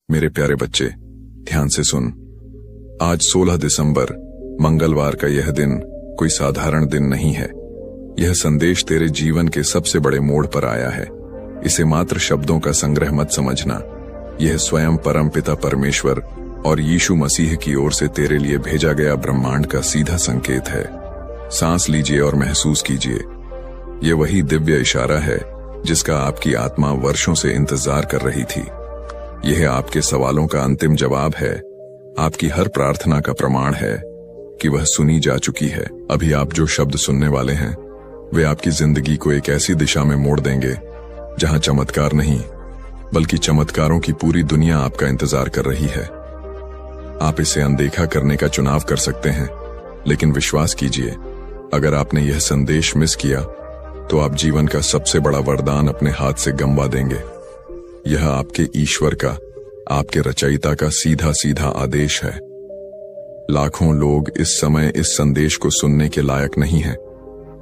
मेरे प्यारे बच्चे, ध्यान से सुन। आज 16 दिसंबर मंगलवार का यह दिन कोई साधारण दिन नहीं है। यह संदेश तेरे जीवन के सबसे बड़े मोड़ पर आया है। इसे मात्र शब्दों का संग्रह मत समझना। यह स्वयं परमपिता परमेश्वर और यीशु मसीह की ओर से तेरे लिए भेजा गया ब्रह्मांड का सीधा संकेत है। सांस लीजिए और महसूस कीजिए। यह वही दिव्य इशारा है जिसका आपकी आत्मा वर्षों से इंतजार कर रही थी। यह आपके सवालों का अंतिम जवाब है, आपकी हर प्रार्थना का प्रमाण है कि वह सुनी जा चुकी है। अभी आप जो शब्द सुनने वाले हैं वे आपकी जिंदगी को एक ऐसी दिशा में मोड़ देंगे जहां चमत्कार नहीं बल्कि चमत्कारों की पूरी दुनिया आपका इंतजार कर रही है। आप इसे अनदेखा करने का चुनाव कर सकते हैं, लेकिन विश्वास कीजिए, अगर आपने यह संदेश मिस किया तो आप जीवन का सबसे बड़ा वरदान अपने हाथ से गंवा देंगे। यह आपके ईश्वर का, आपके रचयिता का सीधा सीधा आदेश है। लाखों लोग इस समय इस संदेश को सुनने के लायक नहीं हैं,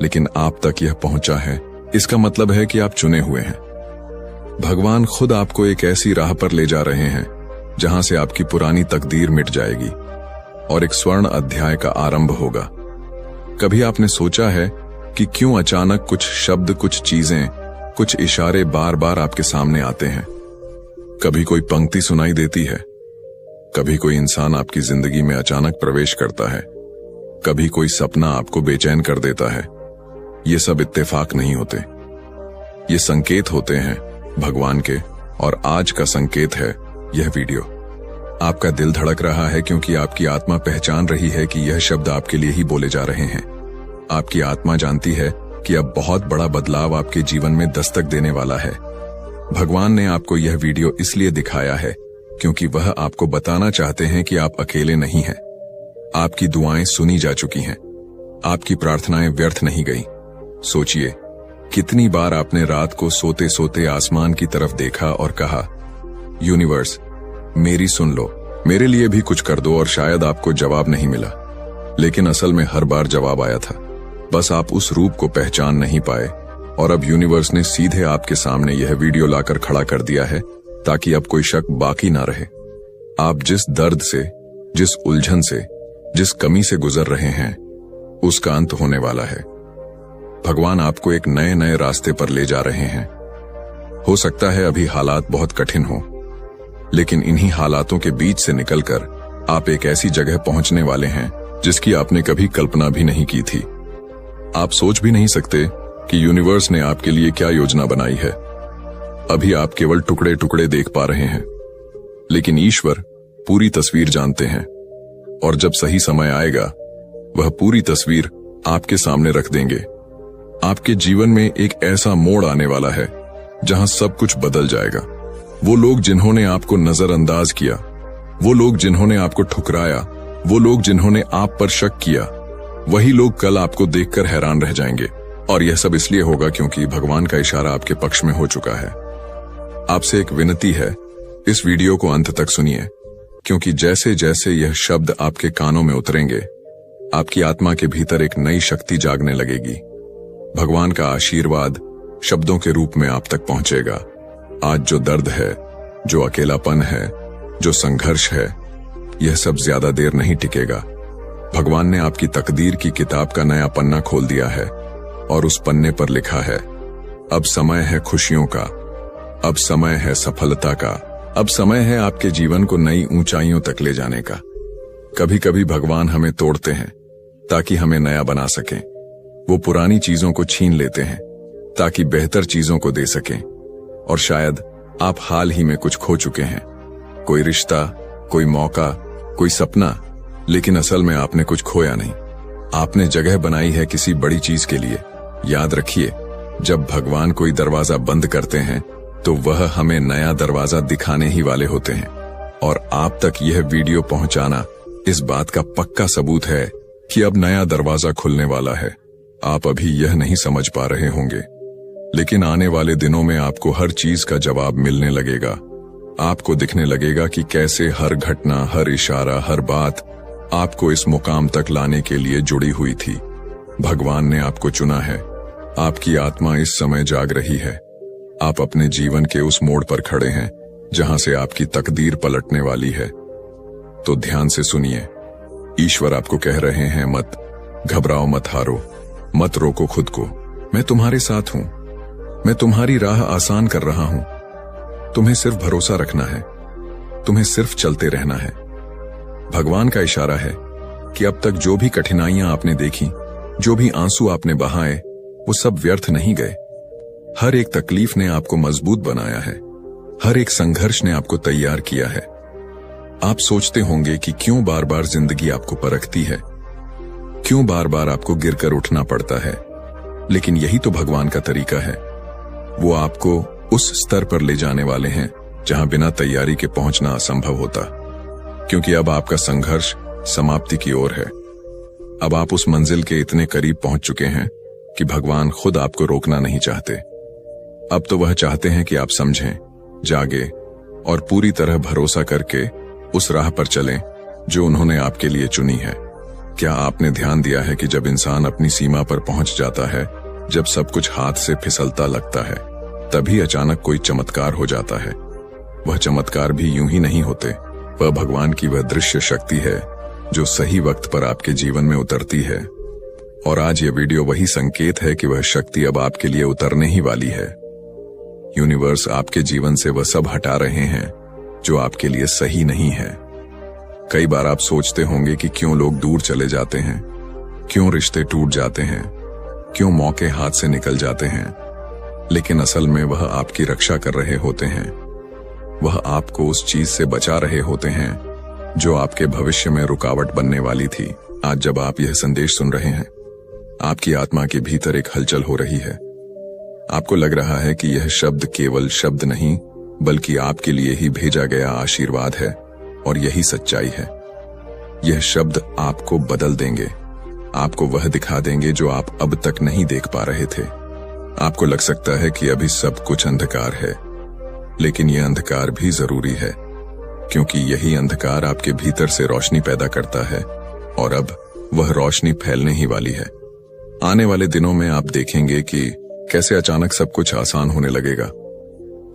लेकिन आप तक यह पहुंचा है। इसका मतलब है कि आप चुने हुए हैं। भगवान खुद आपको एक ऐसी राह पर ले जा रहे हैं जहां से आपकी पुरानी तकदीर मिट जाएगी और एक स्वर्ण अध्याय का आरंभ होगा। कभी आपने सोचा है कि क्यों अचानक कुछ शब्द, कुछ चीजें, कुछ इशारे बार बार आपके सामने आते हैं? कभी कोई पंक्ति सुनाई देती है, कभी कोई इंसान आपकी जिंदगी में अचानक प्रवेश करता है, कभी कोई सपना आपको बेचैन कर देता है। ये सब इत्तेफाक नहीं होते, ये संकेत होते हैं भगवान के। और आज का संकेत है यह वीडियो। आपका दिल धड़क रहा है क्योंकि आपकी आत्मा पहचान रही है कि यह शब्द आपके लिए ही बोले जा रहे हैं। आपकी आत्मा जानती है कि अब बहुत बड़ा बदलाव आपके जीवन में दस्तक देने वाला है। भगवान ने आपको यह वीडियो इसलिए दिखाया है क्योंकि वह आपको बताना चाहते हैं कि आप अकेले नहीं हैं। आपकी दुआएं सुनी जा चुकी हैं, आपकी प्रार्थनाएं व्यर्थ नहीं गई। सोचिए, कितनी बार आपने रात को सोते सोते आसमान की तरफ देखा और कहा, यूनिवर्स मेरी सुन लो, मेरे लिए भी कुछ कर दो। और शायद आपको जवाब नहीं मिला, लेकिन असल में हर बार जवाब आया था। बस आप उस रूप को पहचान नहीं पाए। और अब यूनिवर्स ने सीधे आपके सामने यह वीडियो लाकर खड़ा कर दिया है ताकि अब कोई शक बाकी ना रहे। आप जिस दर्द से, जिस उलझन से, जिस कमी से गुजर रहे हैं, उसका अंत होने वाला है। भगवान आपको एक नए नए रास्ते पर ले जा रहे हैं। हो सकता है अभी हालात बहुत कठिन हो, लेकिन इन्हीं हालातों के बीच से निकलकर आप एक ऐसी जगह पहुंचने वाले हैं जिसकी आपने कभी कल्पना भी नहीं की थी। आप सोच भी नहीं सकते कि यूनिवर्स ने आपके लिए क्या योजना बनाई है। अभी आप केवल टुकड़े टुकड़े देख पा रहे हैं, लेकिन ईश्वर पूरी तस्वीर जानते हैं। और जब सही समय आएगा, वह पूरी तस्वीर आपके सामने रख देंगे। आपके जीवन में एक ऐसा मोड़ आने वाला है जहां सब कुछ बदल जाएगा। वो लोग जिन्होंने आपको नजरअंदाज किया, वो लोग जिन्होंने आपको ठुकराया, वो लोग जिन्होंने आप पर शक किया, वही लोग कल आपको देखकर हैरान रह जाएंगे। और यह सब इसलिए होगा क्योंकि भगवान का इशारा आपके पक्ष में हो चुका है। आपसे एक विनती है, इस वीडियो को अंत तक सुनिए, क्योंकि जैसे जैसे यह शब्द आपके कानों में उतरेंगे, आपकी आत्मा के भीतर एक नई शक्ति जागने लगेगी। भगवान का आशीर्वाद शब्दों के रूप में आप तक पहुंचेगा। आज जो दर्द है, जो अकेलापन है, जो संघर्ष है, यह सब ज्यादा देर नहीं टिकेगा। भगवान ने आपकी तकदीर की किताब का नया पन्ना खोल दिया है और उस पन्ने पर लिखा है, अब समय है खुशियों का, अब समय है सफलता का, अब समय है आपके जीवन को नई ऊंचाइयों तक ले जाने का। कभी कभी भगवान हमें तोड़ते हैं ताकि हमें नया बना सकें। वो पुरानी चीजों को छीन लेते हैं ताकि बेहतर चीजों को दे सकें। और शायद आप हाल ही में कुछ खो चुके हैं, कोई रिश्ता, कोई मौका, कोई सपना, लेकिन असल में आपने कुछ खोया नहीं। आपने जगह बनाई है किसी बड़ी चीज के लिए। याद रखिए, जब भगवान कोई दरवाजा बंद करते हैं तो वह हमें नया दरवाजा दिखाने ही वाले होते हैं। और आप तक यह वीडियो पहुंचाना इस बात का पक्का सबूत है कि अब नया दरवाजा खुलने वाला है। आप अभी यह नहीं समझ पा रहे होंगे, लेकिन आने वाले दिनों में आपको हर चीज का जवाब मिलने लगेगा। आपको दिखने लगेगा कि कैसे हर घटना, हर इशारा, हर बात आपको इस मुकाम तक लाने के लिए जुड़ी हुई थी। भगवान ने आपको चुना है। आपकी आत्मा इस समय जाग रही है। आप अपने जीवन के उस मोड़ पर खड़े हैं जहां से आपकी तकदीर पलटने वाली है। तो ध्यान से सुनिए, ईश्वर आपको कह रहे हैं, मत घबराओ, मत हारो, मत रोको खुद को। मैं तुम्हारे साथ हूं, मैं तुम्हारी राह आसान कर रहा हूं। तुम्हें सिर्फ भरोसा रखना है, तुम्हें सिर्फ चलते रहना है। भगवान का इशारा है कि अब तक जो भी कठिनाइयां आपने देखी, जो भी आंसू आपने बहाए, वो सब व्यर्थ नहीं गए। हर एक तकलीफ ने आपको मजबूत बनाया है, हर एक संघर्ष ने आपको तैयार किया है। आप सोचते होंगे कि क्यों बार बार जिंदगी आपको परखती है, क्यों बार बार आपको गिरकर उठना पड़ता है। लेकिन यही तो भगवान का तरीका है। वो आपको उस स्तर पर ले जाने वाले हैं जहां बिना तैयारी के पहुंचना असंभव होता, क्योंकि अब आपका संघर्ष समाप्ति की ओर है। अब आप उस मंजिल के इतने करीब पहुंच चुके हैं कि भगवान खुद आपको रोकना नहीं चाहते। अब तो वह चाहते हैं कि आप समझें, जागे और पूरी तरह भरोसा करके उस राह पर चलें जो उन्होंने आपके लिए चुनी है। क्या आपने ध्यान दिया है कि जब इंसान अपनी सीमा पर पहुंच जाता है, जब सब कुछ हाथ से फिसलता लगता है, तभी अचानक कोई चमत्कार हो जाता है। वह चमत्कार भी यूं ही नहीं होते, वह भगवान की वह दृश्य शक्ति है जो सही वक्त पर आपके जीवन में उतरती है। और आज ये वीडियो वही संकेत है कि वह शक्ति अब आपके लिए उतरने ही वाली है। यूनिवर्स आपके जीवन से वह सब हटा रहे हैं जो आपके लिए सही नहीं है। कई बार आप सोचते होंगे कि क्यों लोग दूर चले जाते हैं, क्यों रिश्ते टूट जाते हैं, क्यों मौके हाथ से निकल जाते हैं। लेकिन असल में वह आपकी रक्षा कर रहे होते हैं, वह आपको उस चीज से बचा रहे होते हैं जो आपके भविष्य में रुकावट बनने वाली थी। आज जब आप यह संदेश सुन रहे हैं, आपकी आत्मा के भीतर एक हलचल हो रही है। आपको लग रहा है कि यह शब्द केवल शब्द नहीं, बल्कि आपके लिए ही भेजा गया आशीर्वाद है। और यही सच्चाई है। यह शब्द आपको बदल देंगे, आपको वह दिखा देंगे जो आप अब तक नहीं देख पा रहे थे। आपको लग सकता है कि अभी सब कुछ अंधकार है, लेकिन यह अंधकार भी जरूरी है, क्योंकि यही अंधकार आपके भीतर से रोशनी पैदा करता है और अब वह रोशनी फैलने ही वाली है। आने वाले दिनों में आप देखेंगे कि कैसे अचानक सब कुछ आसान होने लगेगा।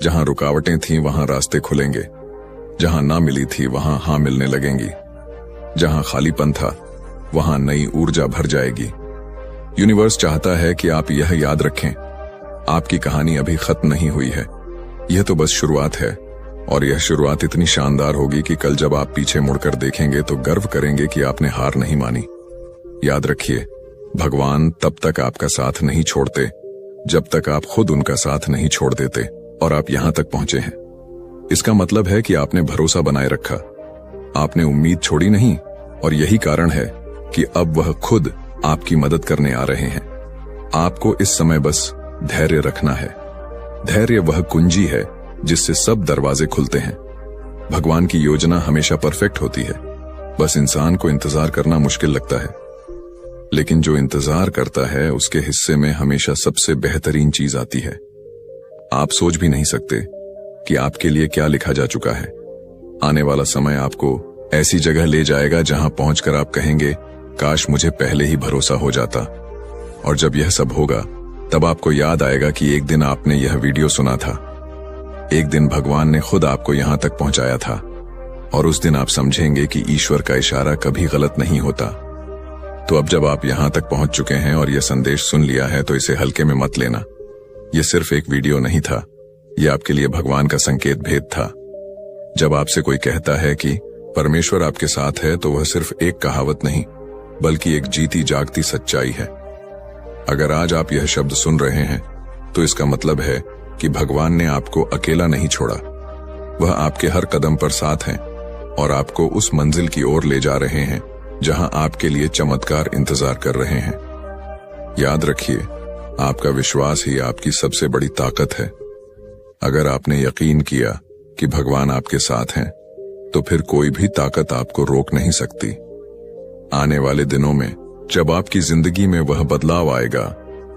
जहां रुकावटें थीं वहां रास्ते खुलेंगे, जहां ना मिली थी वहां हाँ मिलने लगेंगी, जहां खालीपन था वहां नई ऊर्जा भर जाएगी। यूनिवर्स चाहता है कि आप यह याद रखें, आपकी कहानी अभी खत्म नहीं हुई है, यह तो बस शुरुआत है। और यह शुरुआत इतनी शानदार होगी कि कल जब आप पीछे मुड़कर देखेंगे तो गर्व करेंगे कि आपने हार नहीं मानी। याद रखिए, भगवान तब तक आपका साथ नहीं छोड़ते जब तक आप खुद उनका साथ नहीं छोड़ देते। और आप यहां तक पहुंचे हैं, इसका मतलब है कि आपने भरोसा बनाए रखा, आपने उम्मीद छोड़ी नहीं। और यही कारण है कि अब वह खुद आपकी मदद करने आ रहे हैं। आपको इस समय बस धैर्य रखना है। धैर्य वह कुंजी है जिससे सब दरवाजे खुलते हैं। भगवान की योजना हमेशा परफेक्ट होती है, बस इंसान को इंतजार करना मुश्किल लगता है। लेकिन जो इंतजार करता है उसके हिस्से में हमेशा सबसे बेहतरीन चीज आती है। आप सोच भी नहीं सकते कि आपके लिए क्या लिखा जा चुका है। आने वाला समय आपको ऐसी जगह ले जाएगा जहां पहुंचकर आप कहेंगे, काश मुझे पहले ही भरोसा हो जाता। और जब यह सब होगा तब आपको याद आएगा कि एक दिन आपने यह वीडियो सुना था, एक दिन भगवान ने खुद आपको यहां तक पहुंचाया था। और उस दिन आप समझेंगे कि ईश्वर का इशारा कभी गलत नहीं होता। तो अब जब आप यहां तक पहुंच चुके हैं और यह संदेश सुन लिया है तो इसे हल्के में मत लेना। यह सिर्फ एक वीडियो नहीं था, यह आपके लिए भगवान का संकेत भेद था। जब आपसे कोई कहता है कि परमेश्वर आपके साथ है, तो वह सिर्फ एक कहावत नहीं, बल्कि एक जीती जागती सच्चाई है। अगर आज आप यह शब्द सुन रहे हैं तो इसका मतलब है कि भगवान ने आपको अकेला नहीं छोड़ा। वह आपके हर कदम पर साथ हैं और आपको उस मंजिल की ओर ले जा रहे हैं जहां आपके लिए चमत्कार इंतजार कर रहे हैं। याद रखिए, आपका विश्वास ही आपकी सबसे बड़ी ताकत है। अगर आपने यकीन किया कि भगवान आपके साथ हैं, तो फिर कोई भी ताकत आपको रोक नहीं सकती। आने वाले दिनों में जब आपकी जिंदगी में वह बदलाव आएगा,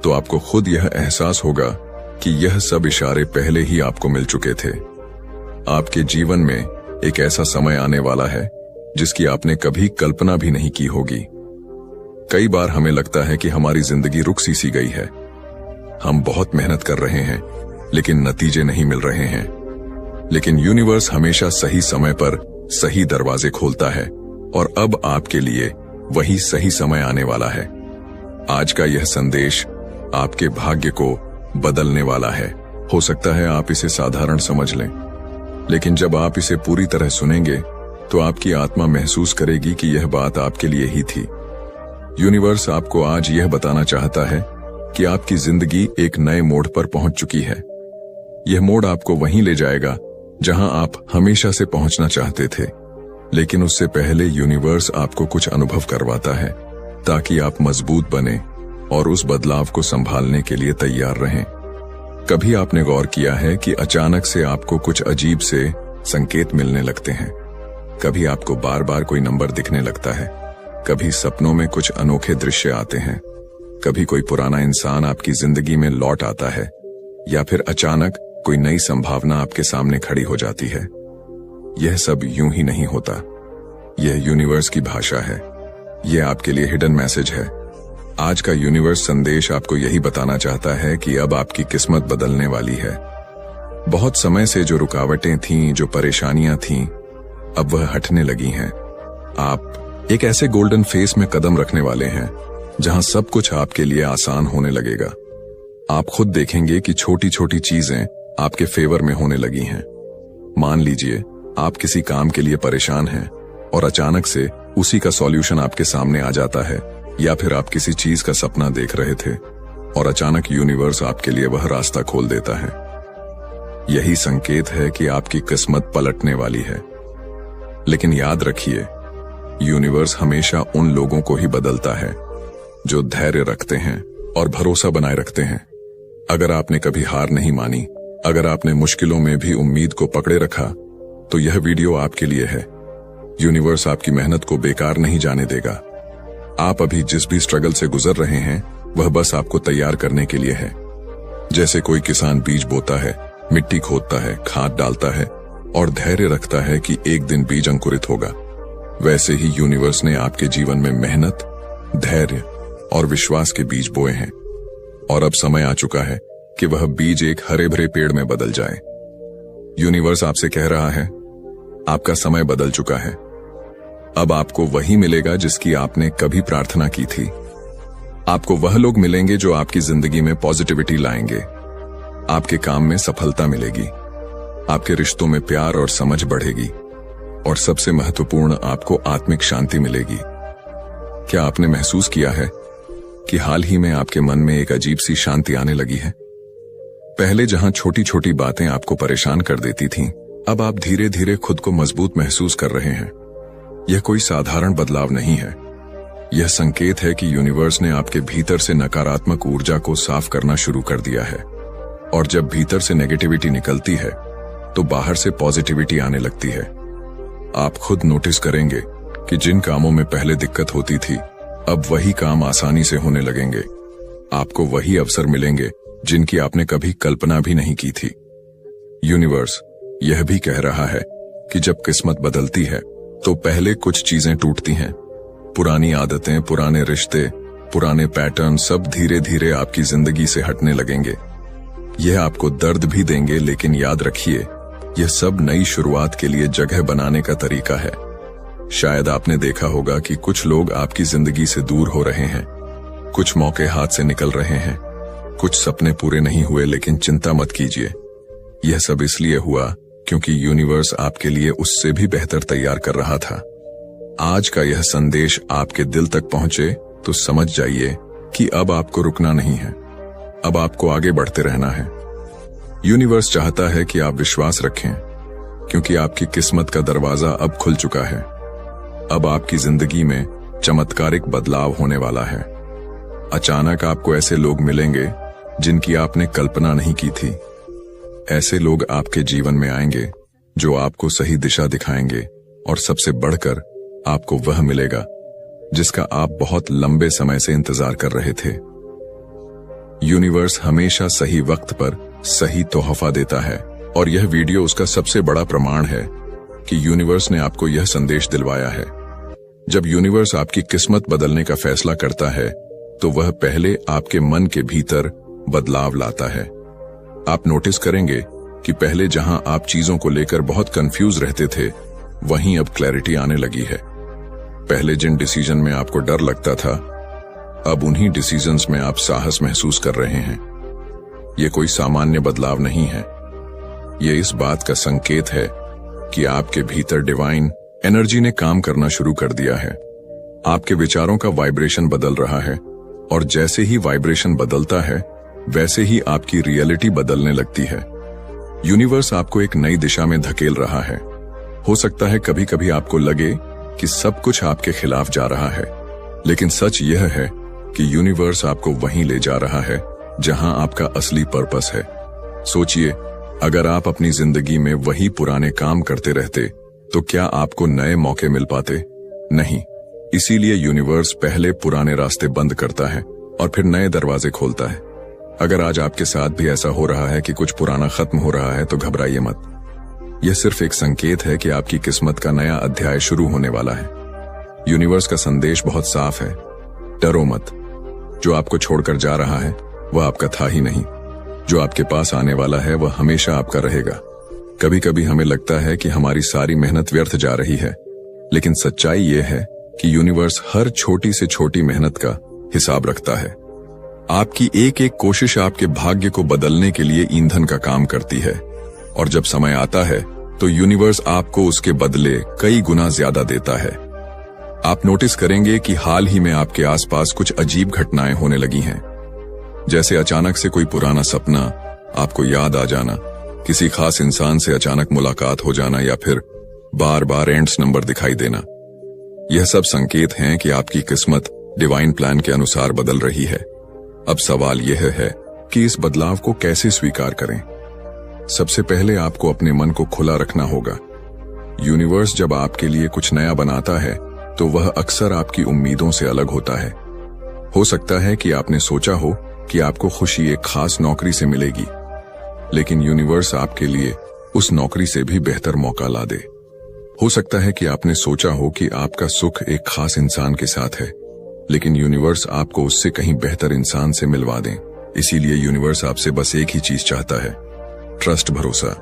तो आपको खुद यह एहसास होगा कि यह सब इशारे पहले ही आपको मिल चुके थे। आपके जीवन में एक ऐसा समय आने वाला है जिसकी आपने कभी कल्पना भी नहीं की होगी। कई बार हमें लगता है कि हमारी जिंदगी रुक सी गई है। हम बहुत मेहनत कर रहे हैं, लेकिन नतीजे नहीं मिल रहे हैं। लेकिन यूनिवर्स हमेशा सही समय पर सही दरवाजे खोलता है और अब आपके लिए वही सही समय आने वाला है। आज का यह संदेश आपके भाग्य को बदलने वाला है। हो सकता है आप इसे साधारण समझ लें, लेकिन जब आप इसे पूरी तरह सुनेंगे तो आपकी आत्मा महसूस करेगी कि यह बात आपके लिए ही थी। यूनिवर्स आपको आज यह बताना चाहता है कि आपकी जिंदगी एक नए मोड़ पर पहुंच चुकी है। यह मोड़ आपको वहीं ले जाएगा जहां आप हमेशा से पहुंचना चाहते थे, लेकिन उससे पहले यूनिवर्स आपको कुछ अनुभव करवाता है ताकि आप मजबूत बने और उस बदलाव को संभालने के लिए तैयार रहें। कभी आपने गौर किया है कि अचानक से आपको कुछ अजीब से संकेत मिलने लगते हैं? कभी आपको बार बार कोई नंबर दिखने लगता है, कभी सपनों में कुछ अनोखे दृश्य आते हैं, कभी कोई पुराना इंसान आपकी जिंदगी में लौट आता है, या फिर अचानक कोई नई संभावना आपके सामने खड़ी हो जाती है। यह सब यूं ही नहीं होता। यह यूनिवर्स की भाषा है। यह आपके लिए हिडन मैसेज है। आज का यूनिवर्स संदेश आपको यही बताना चाहता है कि अब आपकी किस्मत बदलने वाली है। बहुत समय से जो रुकावटें थीं, जो परेशानियां थीं, अब वह हटने लगी हैं। आप एक ऐसे गोल्डन फेस में कदम रखने वाले हैं जहां सब कुछ आपके लिए आसान होने लगेगा। आप खुद देखेंगे कि छोटी छोटी चीजें आपके फेवर में होने लगी हैं। मान लीजिए आप किसी काम के लिए परेशान हैं और अचानक से उसी का सॉल्यूशन आपके सामने आ जाता है, या फिर आप किसी चीज का सपना देख रहे थे और अचानक यूनिवर्स आपके लिए वह रास्ता खोल देता है। यही संकेत है कि आपकी किस्मत पलटने वाली है। लेकिन याद रखिए, यूनिवर्स हमेशा उन लोगों को ही बदलता है जो धैर्य रखते हैं और भरोसा बनाए रखते हैं। अगर आपने कभी हार नहीं मानी, अगर आपने मुश्किलों में भी उम्मीद को पकड़े रखा, तो यह वीडियो आपके लिए है। यूनिवर्स आपकी मेहनत को बेकार नहीं जाने देगा। आप अभी जिस भी स्ट्रगल से गुजर रहे हैं, वह बस आपको तैयार करने के लिए है। जैसे कोई किसान बीज बोता है, मिट्टी खोदता है, खाद डालता है और धैर्य रखता है कि एक दिन बीज अंकुरित होगा, वैसे ही यूनिवर्स ने आपके जीवन में मेहनत, धैर्य और विश्वास के बीज बोए हैं। और अब समय आ चुका है कि वह बीज एक हरे भरे पेड़ में बदल जाए। यूनिवर्स आपसे कह रहा है, आपका समय बदल चुका है। अब आपको वही मिलेगा जिसकी आपने कभी प्रार्थना की थी। आपको वह लोग मिलेंगे जो आपकी जिंदगी में पॉजिटिविटी लाएंगे। आपके काम में सफलता मिलेगी, आपके रिश्तों में प्यार और समझ बढ़ेगी, और सबसे महत्वपूर्ण, आपको आत्मिक शांति मिलेगी। क्या आपने महसूस किया है कि हाल ही में आपके मन में एक अजीब सी शांति आने लगी है? पहले जहां छोटी छोटी बातें आपको परेशान कर देती थीं, अब आप धीरे धीरे खुद को मजबूत महसूस कर रहे हैं। यह कोई साधारण बदलाव नहीं है। यह संकेत है कि यूनिवर्स ने आपके भीतर से नकारात्मक ऊर्जा को साफ करना शुरू कर दिया है। और जब भीतर से नेगेटिविटी निकलती है तो बाहर से पॉजिटिविटी आने लगती है। आप खुद नोटिस करेंगे कि जिन कामों में पहले दिक्कत होती थी, अब वही काम आसानी से होने लगेंगे। आपको वही अवसर मिलेंगे जिनकी आपने कभी कल्पना भी नहीं की थी। यूनिवर्स यह भी कह रहा है कि जब किस्मत बदलती है तो पहले कुछ चीजें टूटती हैं। पुरानी आदतें, पुराने रिश्ते, पुराने पैटर्न सब धीरे धीरे आपकी जिंदगी से हटने लगेंगे। यह आपको दर्द भी देंगे, लेकिन याद रखिए, यह सब नई शुरुआत के लिए जगह बनाने का तरीका है। शायद आपने देखा होगा कि कुछ लोग आपकी जिंदगी से दूर हो रहे हैं, कुछ मौके हाथ से निकल रहे हैं, कुछ सपने पूरे नहीं हुए, लेकिन चिंता मत कीजिए। यह सब इसलिए हुआ क्योंकि यूनिवर्स आपके लिए उससे भी बेहतर तैयार कर रहा था। आज का यह संदेश आपके दिल तक पहुंचे तो समझ जाइए कि अब आपको रुकना नहीं है, अब आपको आगे बढ़ते रहना है। यूनिवर्स चाहता है कि आप विश्वास रखें, क्योंकि आपकी किस्मत का दरवाजा अब खुल चुका है। अब आपकी जिंदगी में चमत्कारिक बदलाव होने वाला है। अचानक आपको ऐसे लोग मिलेंगे जिनकी आपने कल्पना नहीं की थी। ऐसे लोग आपके जीवन में आएंगे जो आपको सही दिशा दिखाएंगे, और सबसे बढ़कर आपको वह मिलेगा जिसका आप बहुत लंबे समय से इंतजार कर रहे थे। यूनिवर्स हमेशा सही वक्त पर सही तोहफा देता है, और यह वीडियो उसका सबसे बड़ा प्रमाण है कि यूनिवर्स ने आपको यह संदेश दिलवाया है। जब यूनिवर्स आपकी किस्मत बदलने का फैसला करता है तो वह पहले आपके मन के भीतर बदलाव लाता है। आप नोटिस करेंगे कि पहले जहां आप चीजों को लेकर बहुत कंफ्यूज रहते थे, वहीं अब क्लैरिटी आने लगी है। पहले जिन डिसीजन में आपको डर लगता था, अब उन्हीं डिसीजंस में आप साहस महसूस कर रहे हैं। ये कोई सामान्य बदलाव नहीं है। ये इस बात का संकेत है कि आपके भीतर डिवाइन एनर्जी ने काम करना शुरू कर दिया है। आपके विचारों का वाइब्रेशन बदल रहा है, और जैसे ही वाइब्रेशन बदलता है, वैसे ही आपकी रियलिटी बदलने लगती है। यूनिवर्स आपको एक नई दिशा में धकेल रहा है। हो सकता है कभी कभी आपको लगे कि सब कुछ आपके खिलाफ जा रहा है, लेकिन सच यह है कि यूनिवर्स आपको वहीं ले जा रहा है जहां आपका असली पर्पस है। सोचिए, अगर आप अपनी जिंदगी में वही पुराने काम करते रहते तो क्या आपको नए मौके मिल पाते? नहीं। इसीलिए यूनिवर्स पहले पुराने रास्ते बंद करता है और फिर नए दरवाजे खोलता है। अगर आज आपके साथ भी ऐसा हो रहा है कि कुछ पुराना खत्म हो रहा है, तो घबराइए मत। यह सिर्फ एक संकेत है कि आपकी किस्मत का नया अध्याय शुरू होने वाला है। यूनिवर्स का संदेश बहुत साफ है, डरो मत। जो आपको छोड़कर जा रहा है वह आपका था ही नहीं। जो आपके पास आने वाला है वह हमेशा आपका रहेगा। कभी कभी हमें लगता है कि हमारी सारी मेहनत व्यर्थ जा रही है, लेकिन सच्चाई यह है कि यूनिवर्स हर छोटी से छोटी मेहनत का हिसाब रखता है। आपकी एक एक कोशिश आपके भाग्य को बदलने के लिए ईंधन का काम करती है, और जब समय आता है तो यूनिवर्स आपको उसके बदले कई गुना ज्यादा देता है। आप नोटिस करेंगे कि हाल ही में आपके आसपास कुछ अजीब घटनाएं होने लगी हैं, जैसे अचानक से कोई पुराना सपना आपको याद आ जाना, किसी खास इंसान से अचानक मुलाकात हो जाना, या फिर बार बार एंड्स नंबर दिखाई देना। यह सब संकेत हैं कि आपकी किस्मत डिवाइन प्लान के अनुसार बदल रही है। अब सवाल यह है कि इस बदलाव को कैसे स्वीकार करें। सबसे पहले आपको अपने मन को खुला रखना होगा। यूनिवर्स जब आपके लिए कुछ नया बनाता है तो वह अक्सर आपकी उम्मीदों से अलग होता है। हो सकता है कि आपने सोचा हो कि आपको खुशी एक खास नौकरी से मिलेगी, लेकिन यूनिवर्स आपके लिए उस नौकरी से भी बेहतर मौका ला दे। हो सकता है कि आपने सोचा हो कि आपका सुख एक खास इंसान के साथ है, लेकिन यूनिवर्स आपको उससे कहीं बेहतर इंसान से मिलवा दें। इसीलिए यूनिवर्स आपसे बस एक ही चीज चाहता है, ट्रस्ट, भरोसा।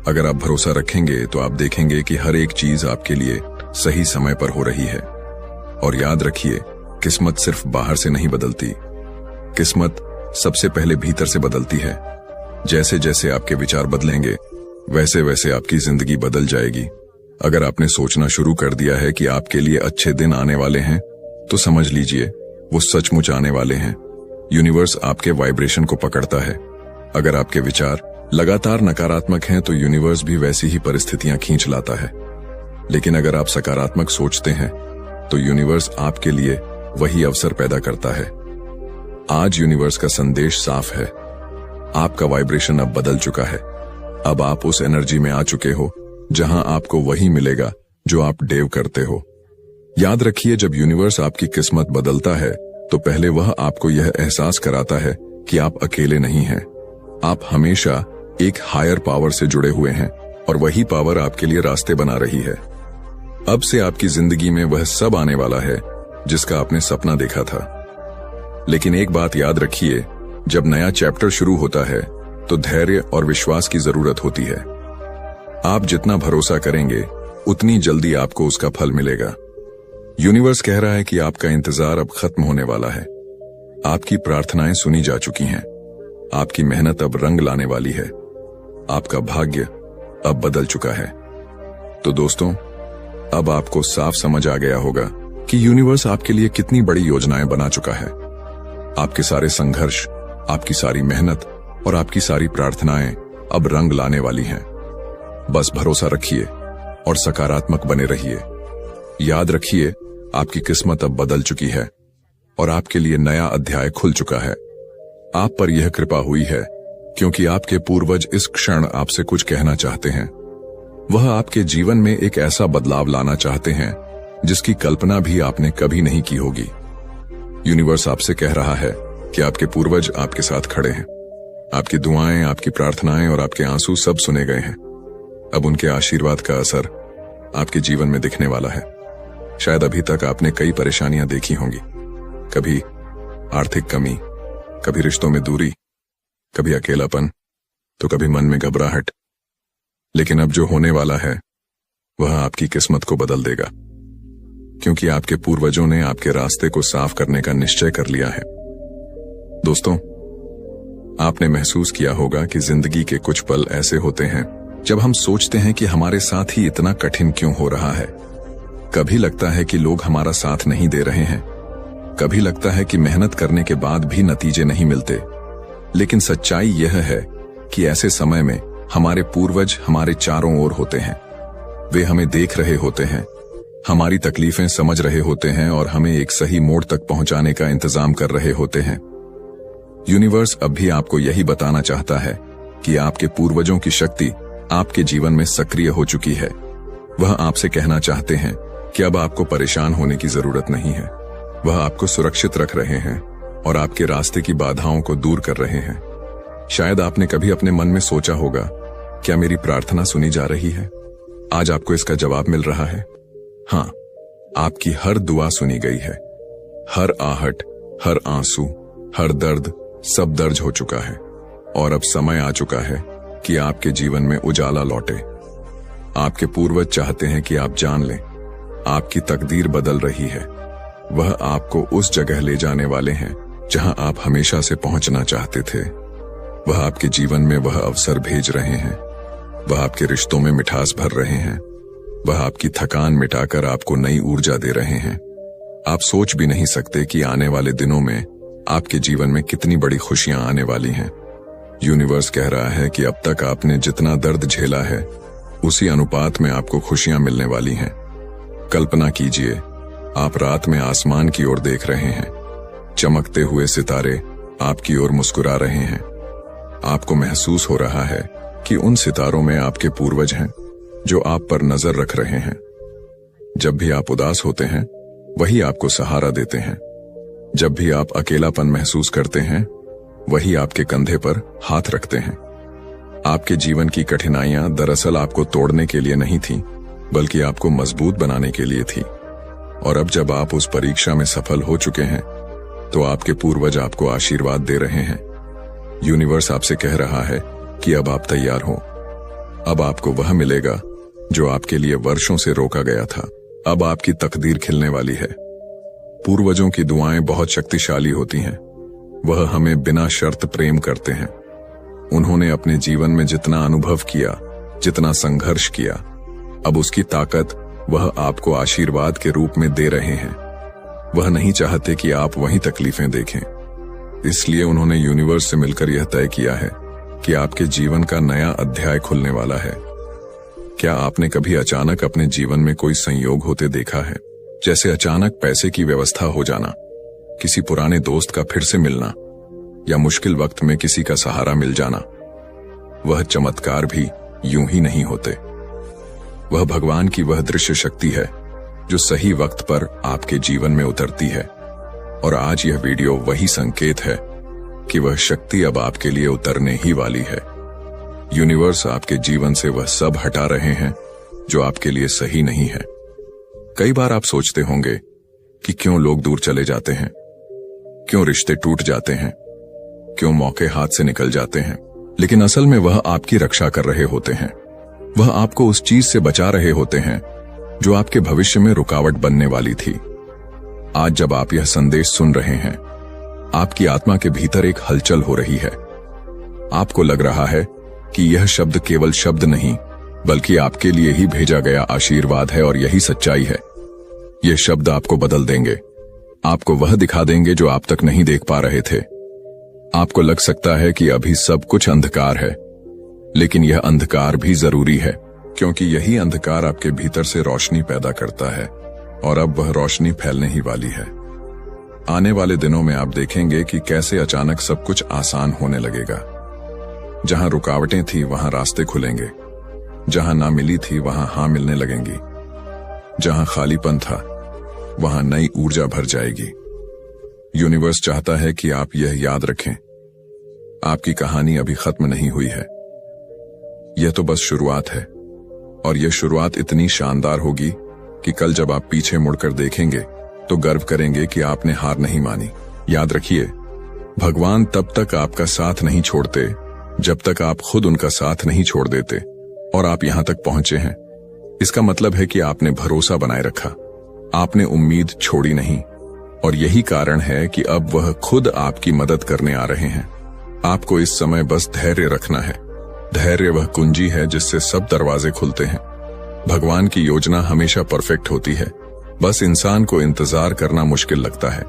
अगर आप भरोसा रखेंगे तो आप देखेंगे कि हर एक चीज आपके लिए सही समय पर हो रही है। और याद रखिए, किस्मत सिर्फ बाहर से नहीं बदलती, किस्मत सबसे पहले भीतर से बदलती है। जैसे जैसे आपके विचार बदलेंगे, वैसे वैसे आपकी जिंदगी बदल जाएगी। अगर आपने सोचना शुरू कर दिया है कि आपके लिए अच्छे दिन आने वाले हैं, तो समझ लीजिए वो सचमुच आने वाले हैं। यूनिवर्स आपके वाइब्रेशन को पकड़ता है। अगर आपके विचार लगातार नकारात्मक हैं तो यूनिवर्स भी वैसी ही परिस्थितियां खींच लाता है। लेकिन अगर आप सकारात्मक सोचते हैं तो यूनिवर्स आपके लिए वही अवसर पैदा करता है। आज यूनिवर्स का संदेश साफ है, आपका वाइब्रेशन अब बदल चुका है। अब आप उस एनर्जी में आ चुके हो जहां आपको वही मिलेगा जो आप डेव करते हो। याद रखिए, जब यूनिवर्स आपकी किस्मत बदलता है तो पहले वह आपको यह एहसास कराता है कि आप अकेले नहीं हैं। आप हमेशा एक हायर पावर से जुड़े हुए हैं, और वही पावर आपके लिए रास्ते बना रही है। अब से आपकी जिंदगी में वह सब आने वाला है जिसका आपने सपना देखा था। लेकिन एक बात याद रखिए, जब नया चैप्टर शुरू होता है तो धैर्य और विश्वास की जरूरत होती है। आप जितना भरोसा करेंगे उतनी जल्दी आपको उसका फल मिलेगा। यूनिवर्स कह रहा है कि आपका इंतजार अब खत्म होने वाला है। आपकी प्रार्थनाएं सुनी जा चुकी हैं। आपकी मेहनत अब रंग लाने वाली है। आपका भाग्य अब बदल चुका है। तो दोस्तों, अब आपको साफ समझ आ गया होगा कि यूनिवर्स आपके लिए कितनी बड़ी योजनाएं बना चुका है। आपके सारे संघर्ष, आपकी सारी मेहनत और आपकी सारी प्रार्थनाएं अब रंग लाने वाली हैं। बस भरोसा रखिए और सकारात्मक बने रहिए। याद रखिए, आपकी किस्मत अब बदल चुकी है और आपके लिए नया अध्याय खुल चुका है। आप पर यह कृपा हुई है क्योंकि आपके पूर्वज इस क्षण आपसे कुछ कहना चाहते हैं। वह आपके जीवन में एक ऐसा बदलाव लाना चाहते हैं जिसकी कल्पना भी आपने कभी नहीं की होगी। यूनिवर्स आपसे कह रहा है कि आपके पूर्वज आपके साथ खड़े हैं। आपकी दुआएं, आपकी प्रार्थनाएं और आपके आंसू सब सुने गए हैं। अब उनके आशीर्वाद का असर आपके जीवन में दिखने वाला है। शायद अभी तक आपने कई परेशानियां देखी होंगी, कभी आर्थिक कमी, कभी रिश्तों में दूरी, कभी अकेलापन, तो कभी मन में घबराहट। लेकिन अब जो होने वाला है वह आपकी किस्मत को बदल देगा, क्योंकि आपके पूर्वजों ने आपके रास्ते को साफ करने का निश्चय कर लिया है। दोस्तों, आपने महसूस किया होगा कि जिंदगी के कुछ पल ऐसे होते हैं जब हम सोचते हैं कि हमारे साथ ही इतना कठिन क्यों हो रहा है। कभी लगता है कि लोग हमारा साथ नहीं दे रहे हैं, कभी लगता है कि मेहनत करने के बाद भी नतीजे नहीं मिलते। लेकिन सच्चाई यह है कि ऐसे समय में हमारे पूर्वज हमारे चारों ओर होते हैं। वे हमें देख रहे होते हैं, हमारी तकलीफें समझ रहे होते हैं और हमें एक सही मोड़ तक पहुंचाने का इंतजाम कर रहे होते हैं। यूनिवर्स अब भी आपको यही बताना चाहता है कि आपके पूर्वजों की शक्ति आपके जीवन में सक्रिय हो चुकी है। वह आपसे कहना चाहते हैं कि अब आपको परेशान होने की जरूरत नहीं है। वह आपको सुरक्षित रख रहे हैं और आपके रास्ते की बाधाओं को दूर कर रहे हैं। शायद आपने कभी अपने मन में सोचा होगा, क्या मेरी प्रार्थना सुनी जा रही है? आज आपको इसका जवाब मिल रहा है। हाँ, आपकी हर दुआ सुनी गई है। हर आहट, हर आंसू, हर दर्द, सब दर्ज हो चुका है और अब समय आ चुका है कि आपके जीवन में उजाला लौटे। आपके पूर्वज चाहते हैं कि आप जान लें, आपकी तकदीर बदल रही है। वह आपको उस जगह ले जाने वाले हैं जहां आप हमेशा से पहुंचना चाहते थे। वह आपके जीवन में वह अवसर भेज रहे हैं। वह आपके रिश्तों में मिठास भर रहे हैं। वह आपकी थकान मिटाकर आपको नई ऊर्जा दे रहे हैं। आप सोच भी नहीं सकते कि आने वाले दिनों में आपके जीवन में कितनी बड़ी खुशियां आने वाली हैं। यूनिवर्स कह रहा है कि अब तक आपने जितना दर्द झेला है उसी अनुपात में आपको खुशियां मिलने वाली हैं। कल्पना कीजिए, आप रात में आसमान की ओर देख रहे हैं। चमकते हुए सितारे आपकी ओर मुस्कुरा रहे हैं। आपको महसूस हो रहा है कि उन सितारों में आपके पूर्वज हैं जो आप पर नजर रख रहे हैं। जब भी आप उदास होते हैं, वही आपको सहारा देते हैं। जब भी आप अकेलापन महसूस करते हैं, वही आपके कंधे पर हाथ रखते हैं। आपके जीवन की कठिनाइयां दरअसल आपको तोड़ने के लिए नहीं थीं, बल्कि आपको मजबूत बनाने के लिए थी। और अब जब आप उस परीक्षा में सफल हो चुके हैं, तो आपके पूर्वज आपको आशीर्वाद दे रहे हैं। यूनिवर्स आपसे कह रहा है कि अब आप तैयार हो। अब आपको वह मिलेगा जो आपके लिए वर्षों से रोका गया था। अब आपकी तकदीर खिलने वाली है। पूर्वजों की दुआएं बहुत शक्तिशाली होती हैं। वह हमें बिना शर्त प्रेम करते हैं। उन्होंने अपने जीवन में जितना अनुभव किया, जितना संघर्ष किया, अब उसकी ताकत वह आपको आशीर्वाद के रूप में दे रहे हैं। वह नहीं चाहते कि आप वही तकलीफें देखें। इसलिए उन्होंने यूनिवर्स से मिलकर यह तय किया है कि आपके जीवन का नया अध्याय खुलने वाला है। क्या आपने कभी अचानक अपने जीवन में कोई संयोग होते देखा है? जैसे अचानक पैसे की व्यवस्था हो जाना, किसी पुराने दोस्त का फिर से मिलना, या मुश्किल वक्त में किसी का सहारा मिल जाना। वह चमत्कार भी यूं ही नहीं होते। वह भगवान की वह दृश्य शक्ति है जो सही वक्त पर आपके जीवन में उतरती है। और आज यह वीडियो वही संकेत है कि वह शक्ति अब आपके लिए उतरने ही वाली है। यूनिवर्स आपके जीवन से वह सब हटा रहे हैं जो आपके लिए सही नहीं है। कई बार आप सोचते होंगे कि क्यों लोग दूर चले जाते हैं, क्यों रिश्ते टूट जाते हैं, क्यों मौके हाथ से निकल जाते हैं। लेकिन असल में वह आपकी रक्षा कर रहे होते हैं। वह आपको उस चीज से बचा रहे होते हैं जो आपके भविष्य में रुकावट बनने वाली थी। आज जब आप यह संदेश सुन रहे हैं, आपकी आत्मा के भीतर एक हलचल हो रही है। आपको लग रहा है कि यह शब्द केवल शब्द नहीं, बल्कि आपके लिए ही भेजा गया आशीर्वाद है। और यही सच्चाई है। ये शब्द आपको बदल देंगे, आपको वह दिखा देंगे जो आप तक नहीं देख पा रहे थे। आपको लग सकता है कि अभी सब कुछ अंधकार है, लेकिन यह अंधकार भी जरूरी है, क्योंकि यही अंधकार आपके भीतर से रोशनी पैदा करता है। और अब वह रोशनी फैलने ही वाली है। आने वाले दिनों में आप देखेंगे कि कैसे अचानक सब कुछ आसान होने लगेगा। जहां रुकावटें थी वहां रास्ते खुलेंगे, जहां ना मिली थी वहां हां मिलने लगेंगी, जहां खालीपन था वहां नई ऊर्जा भर जाएगी। यूनिवर्स चाहता है कि आप यह याद रखें, आपकी कहानी अभी खत्म नहीं हुई है। यह तो बस शुरुआत है, और यह शुरुआत इतनी शानदार होगी कि कल जब आप पीछे मुड़कर देखेंगे तो गर्व करेंगे कि आपने हार नहीं मानी। याद रखिए, भगवान तब तक आपका साथ नहीं छोड़ते जब तक आप खुद उनका साथ नहीं छोड़ देते और आप यहां तक पहुंचे हैं, इसका मतलब है कि आपने भरोसा बनाए रखा, आपने उम्मीद छोड़ी नहीं, और यही कारण है कि अब वह खुद आपकी मदद करने आ रहे हैं। आपको इस समय बस धैर्य रखना है। धैर्य वह कुंजी है जिससे सब दरवाजे खुलते हैं। भगवान की योजना हमेशा परफेक्ट होती है, बस इंसान को इंतजार करना मुश्किल लगता है,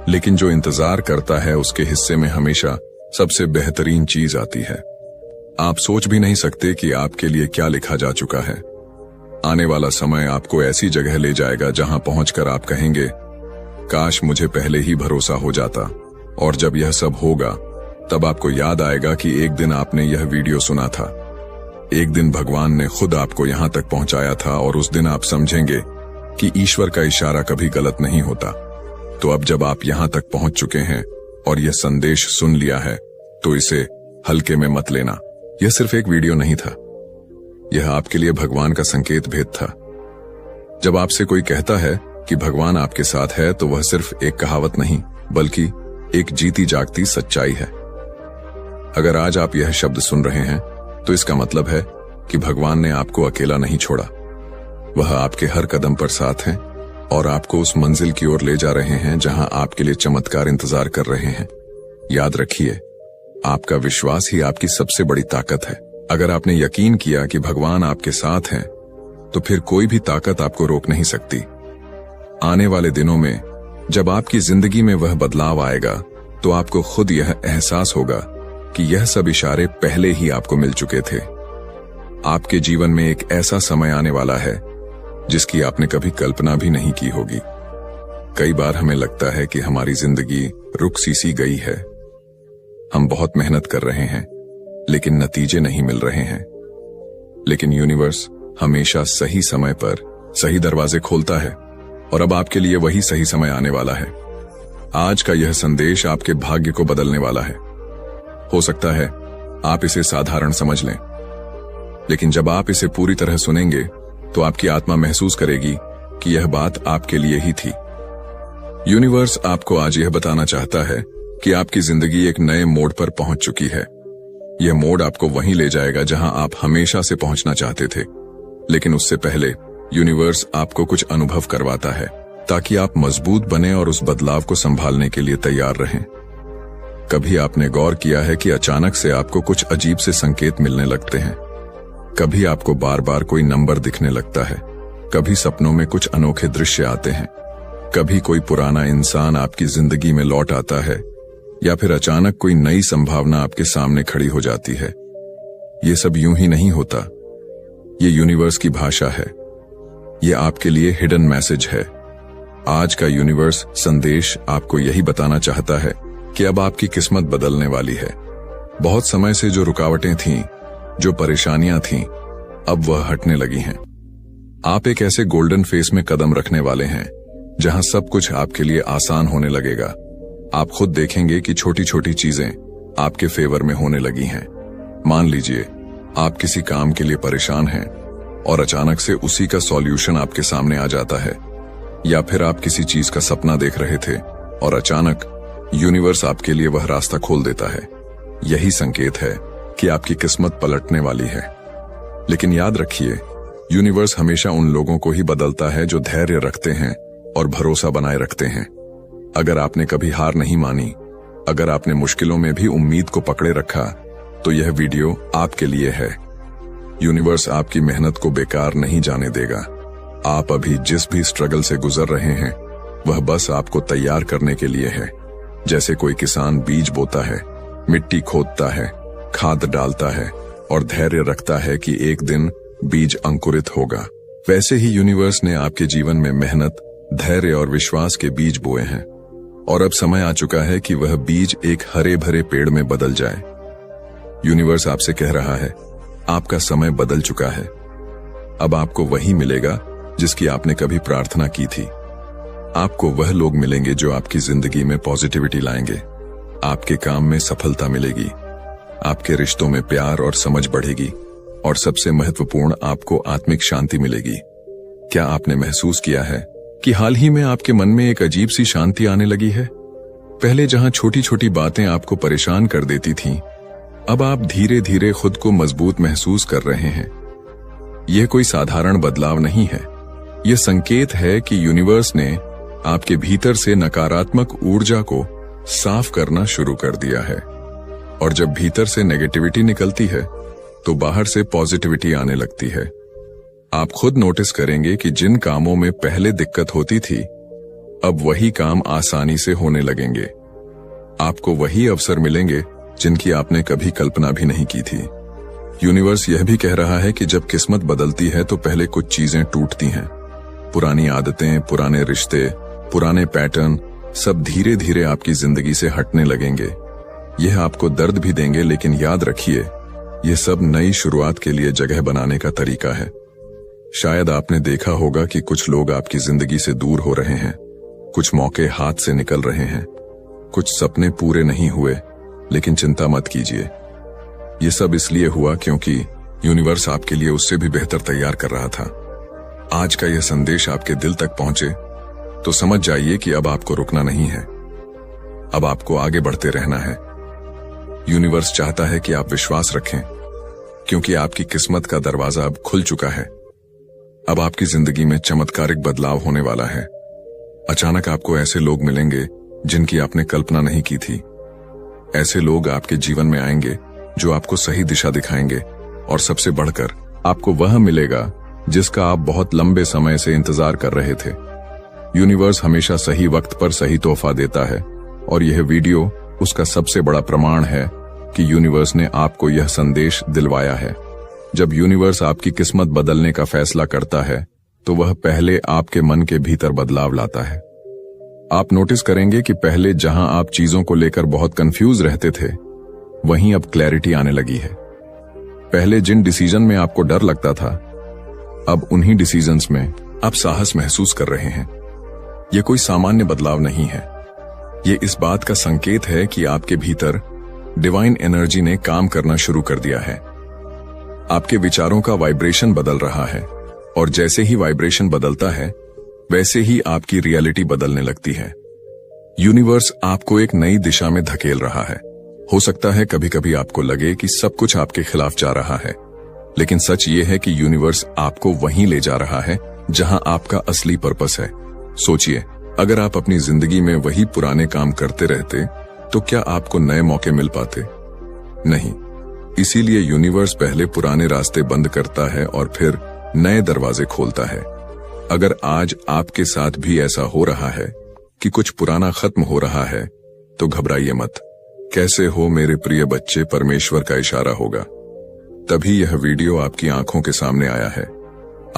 लेकिन जो इंतजार करता है उसके हिस्से में हमेशा सबसे बेहतरीन चीज आती है। आप सोच भी नहीं सकते कि आपके लिए क्या लिखा जा चुका है। आने वाला समय आपको ऐसी जगह ले जाएगा जहां पहुंचकर आप कहेंगे, काश मुझे पहले ही भरोसा हो जाता। और जब यह सब होगा, तब आपको याद आएगा कि एक दिन आपने यह वीडियो सुना था, एक दिन भगवान ने खुद आपको यहां तक पहुंचाया था, और उस दिन आप समझेंगे कि ईश्वर का इशारा कभी गलत नहीं होता। तो अब जब आप यहां तक पहुंच चुके हैं और यह संदेश सुन लिया है, तो इसे हल्के में मत लेना। यह सिर्फ एक वीडियो नहीं था, यह आपके लिए भगवान का संकेत भेद था। जब आपसे कोई कहता है कि भगवान आपके साथ है, तो वह सिर्फ एक कहावत नहीं, बल्कि एक जीती जागती सच्चाई है। अगर आज आप यह शब्द सुन रहे हैं, तो इसका मतलब है कि भगवान ने आपको अकेला नहीं छोड़ा। वह आपके हर कदम पर साथ हैं और आपको उस मंजिल की ओर ले जा रहे हैं जहां आपके लिए चमत्कार इंतजार कर रहे हैं। याद रखिए, आपका विश्वास ही आपकी सबसे बड़ी ताकत है। अगर आपने यकीन किया कि भगवान आपके साथ हैं, तो फिर कोई भी ताकत आपको रोक नहीं सकती। आने वाले दिनों में जब आपकी जिंदगी में वह बदलाव आएगा, तो आपको खुद यह एहसास होगा कि यह सब इशारे पहले ही आपको मिल चुके थे। आपके जीवन में एक ऐसा समय आने वाला है जिसकी आपने कभी कल्पना भी नहीं की होगी। कई बार हमें लगता है कि हमारी जिंदगी रुक सी गई है। हम बहुत मेहनत कर रहे हैं, लेकिन नतीजे नहीं मिल रहे हैं। लेकिन यूनिवर्स हमेशा सही समय पर सही दरवाजे खोलता है, और अब आपके लिए वही सही समय आने वाला है। आज का यह संदेश आपके भाग्य को बदलने वाला है। हो सकता है आप इसे साधारण समझ लें, लेकिन जब आप इसे पूरी तरह सुनेंगे, तो आपकी आत्मा महसूस करेगी कि यह बात आपके लिए ही थी। यूनिवर्स आपको आज यह बताना चाहता है कि आपकी जिंदगी एक नए मोड़ पर पहुंच चुकी है। यह मोड़ आपको वहीं ले जाएगा जहां आप हमेशा से पहुंचना चाहते थे, लेकिन उससे पहले यूनिवर्स आपको कुछ अनुभव करवाता है, ताकि आप मजबूत बने और उस बदलाव को संभालने के लिए तैयार रहें। कभी आपने गौर किया है कि अचानक से आपको कुछ अजीब से संकेत मिलने लगते हैं। कभी आपको बार बार कोई नंबर दिखने लगता है, कभी सपनों में कुछ अनोखे दृश्य आते हैं, कभी कोई पुराना इंसान आपकी जिंदगी में लौट आता है, या फिर अचानक कोई नई संभावना आपके सामने खड़ी हो जाती है। ये सब यूं ही नहीं होता, ये यूनिवर्स की भाषा है। ये आपके लिए हिडन मैसेज है। आज का यूनिवर्स संदेश आपको यही बताना चाहता है कि अब आपकी किस्मत बदलने वाली है। बहुत समय से जो रुकावटें थीं, जो परेशानियां थीं, अब वह हटने लगी हैं। आप एक ऐसे गोल्डन फेस में कदम रखने वाले हैं जहां सब कुछ आपके लिए आसान होने लगेगा। आप खुद देखेंगे कि छोटी छोटी चीजें आपके फेवर में होने लगी हैं। मान लीजिए आप किसी काम के लिए परेशान हैं और अचानक से उसी का सॉल्यूशन आपके सामने आ जाता है, या फिर आप किसी चीज का सपना देख रहे थे और अचानक यूनिवर्स आपके लिए वह रास्ता खोल देता है। यही संकेत है कि आपकी किस्मत पलटने वाली है। लेकिन याद रखिए, यूनिवर्स हमेशा उन लोगों को ही बदलता है जो धैर्य रखते हैं और भरोसा बनाए रखते हैं। अगर आपने कभी हार नहीं मानी, अगर आपने मुश्किलों में भी उम्मीद को पकड़े रखा, तो यह वीडियो आपके लिए है। यूनिवर्स आपकी मेहनत को बेकार नहीं जाने देगा। आप अभी जिस भी स्ट्रगल से गुजर रहे हैं, वह बस आपको तैयार करने के लिए है। जैसे कोई किसान बीज बोता है, मिट्टी खोदता है, खाद डालता है और धैर्य रखता है कि एक दिन बीज अंकुरित होगा, वैसे ही यूनिवर्स ने आपके जीवन में मेहनत, धैर्य और विश्वास के बीज बोए हैं। और अब समय आ चुका है कि वह बीज एक हरे भरे पेड़ में बदल जाए। यूनिवर्स आपसे कह रहा है, आपका समय बदल चुका है। अब आपको वही मिलेगा जिसकी आपने कभी प्रार्थना की थी। आपको वह लोग मिलेंगे जो आपकी जिंदगी में पॉजिटिविटी लाएंगे। आपके काम में सफलता मिलेगी, आपके रिश्तों में प्यार और समझ बढ़ेगी, और सबसे महत्वपूर्ण, आपको आत्मिक शांति मिलेगी। क्या आपने महसूस किया है कि हाल ही में आपके मन में एक अजीब सी शांति आने लगी है? पहले जहां छोटी छोटी बातें आपको परेशान कर देती थीं, अब आप धीरे धीरे खुद को मजबूत महसूस कर रहे हैं। यह कोई साधारण बदलाव नहीं है। यह संकेत है कि यूनिवर्स ने आपके भीतर से नकारात्मक ऊर्जा को साफ करना शुरू कर दिया है। और जब भीतर से नेगेटिविटी निकलती है तो बाहर से पॉजिटिविटी आने लगती है। आप खुद नोटिस करेंगे कि जिन कामों में पहले दिक्कत होती थी, अब वही काम आसानी से होने लगेंगे। आपको वही अवसर मिलेंगे जिनकी आपने कभी कल्पना भी नहीं की थी। यूनिवर्स यह भी कह रहा है कि जब किस्मत बदलती है तो पहले कुछ चीजें टूटती हैं। पुरानी आदतें, पुराने रिश्ते, पुराने पैटर्न सब धीरे धीरे आपकी जिंदगी से हटने लगेंगे। यह आपको दर्द भी देंगे, लेकिन याद रखिए, यह सब नई शुरुआत के लिए जगह बनाने का तरीका है। शायद आपने देखा होगा कि कुछ लोग आपकी जिंदगी से दूर हो रहे हैं, कुछ मौके हाथ से निकल रहे हैं, कुछ सपने पूरे नहीं हुए, लेकिन चिंता मत कीजिए। यह सब इसलिए हुआ क्योंकि यूनिवर्स आपके लिए उससे भी बेहतर तैयार कर रहा था। आज का यह संदेश आपके दिल तक पहुंचे तो समझ जाइए कि अब आपको रुकना नहीं है, अब आपको आगे बढ़ते रहना है। यूनिवर्स चाहता है कि आप विश्वास रखें, क्योंकि आपकी किस्मत का दरवाजा अब खुल चुका है। अब आपकी जिंदगी में चमत्कारिक बदलाव होने वाला है। अचानक आपको ऐसे लोग मिलेंगे जिनकी आपने कल्पना नहीं की थी। ऐसे लोग आपके जीवन में आएंगे जो आपको सही दिशा दिखाएंगे, और सबसे बढ़कर आपको वह मिलेगा जिसका आप बहुत लंबे समय से इंतजार कर रहे थे। यूनिवर्स हमेशा सही वक्त पर सही तोहफा देता है, और यह वीडियो उसका सबसे बड़ा प्रमाण है कि यूनिवर्स ने आपको यह संदेश दिलवाया है। जब यूनिवर्स आपकी किस्मत बदलने का फैसला करता है तो वह पहले आपके मन के भीतर बदलाव लाता है। आप नोटिस करेंगे कि पहले जहां आप चीजों को लेकर बहुत कंफ्यूज रहते थे, वहीं अब क्लैरिटी आने लगी है। पहले जिन डिसीजन में आपको डर लगता था, अब उन्हीं डिसीजंस में आप साहस महसूस कर रहे हैं। यह कोई सामान्य बदलाव नहीं है। यह इस बात का संकेत है कि आपके भीतर डिवाइन एनर्जी ने काम करना शुरू कर दिया है। आपके विचारों का वाइब्रेशन बदल रहा है, और जैसे ही वाइब्रेशन बदलता है वैसे ही आपकी रियलिटी बदलने लगती है। यूनिवर्स आपको एक नई दिशा में धकेल रहा है। हो सकता है कभी कभी आपको लगे कि सब कुछ आपके खिलाफ जा रहा है, लेकिन सच ये है कि यूनिवर्स आपको वहीं ले जा रहा है जहां आपका असली पर्पस है। सोचिए, अगर आप अपनी जिंदगी में वही पुराने काम करते रहते तो क्या आपको नए मौके मिल पाते? नहीं। इसीलिए यूनिवर्स पहले पुराने रास्ते बंद करता है और फिर नए दरवाजे खोलता है। अगर आज आपके साथ भी ऐसा हो रहा है कि कुछ पुराना खत्म हो रहा है, तो घबराइए मत। कैसे हो मेरे प्रिय बच्चे, परमेश्वर का इशारा होगा। तभी यह वीडियो आपकी आंखों के सामने आया है।